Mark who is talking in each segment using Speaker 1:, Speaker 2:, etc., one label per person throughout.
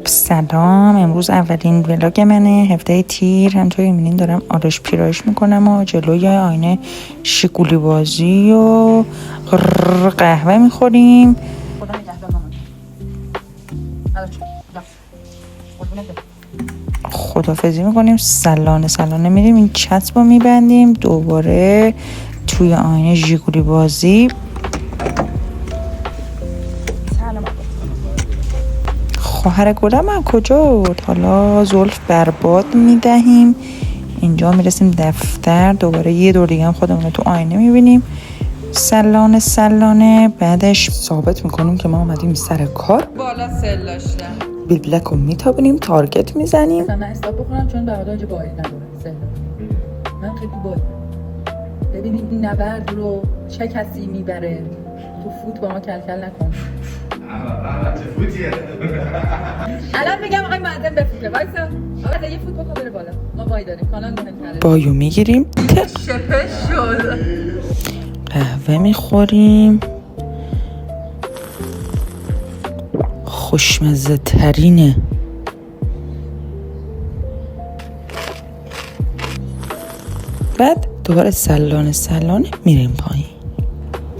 Speaker 1: سلام، امروز اولین ولاگ منه، هفته تیر. همطور که می‌بینین دارم آرش پیرایش میکنم و جلوی آینه شیکولی بازی و قهوه میخوریم. خدافزی میکنیم، سلانه میریم این چسب رو میبندیم، دوباره توی آینه شیکولی بازی. خواهر گلم هم کجا بود؟ حالا زلف برباد میدهیم. اینجا میرسیم دفتر، دوباره یه دور دیگه هم خودمون رو تو آینه میبینیم. سلانه بعدش ثابت میکنیم که ما اومدیم سر کار.
Speaker 2: بالا سل داشتم
Speaker 1: بیلبلک رو میتابونیم، تارگت میزنیم.
Speaker 2: من استاپ بخورم چون برادر باید نداره سل. من خیلی باید. ببینید این نبرد رو چه کسی میبره. تو فوت با ما کلکل نکن.
Speaker 3: چه فوتیه؟
Speaker 2: الان میگم آقای معدن بفوته وایسا. آقا یه فوت بخور بره بالا. ما بای داریم. کانال مهم کرده.
Speaker 1: بایو میگیریم.
Speaker 2: شپه شد.
Speaker 1: قهوه میخوریم. خوشمزه ترینه. بعد دوباره سلانه میریم پایین.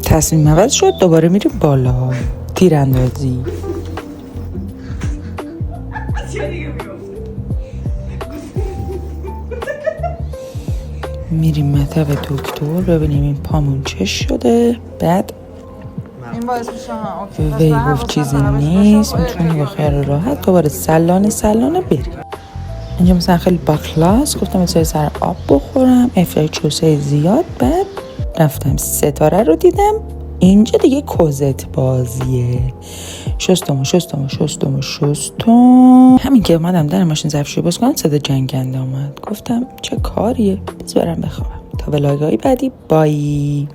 Speaker 1: تصمیم عوض شد، دوباره میریم بالا. تیراندازی. میریم مطب دکتر ببینیم این پامون چه شده. بعد
Speaker 2: این باعث میشه
Speaker 1: وی گفت چیزی نیست، میتونی با خیال راحت دوباره سلانه بریم. اینجا مثلا خیلی باکلاس گفتم مثلا سر آب بخورم، افرای چوسه زیاد. بعد رفتم ستاره رو دیدم. اینجا دیگه کوزت بازیه. شستم. همین که اومدم در ماشین ظرفشویی باز کنم صدا جنگنده اومد. گفتم چه کاریه، بذار برم بخوابم. تا ولاگ‌های بعدی، بای.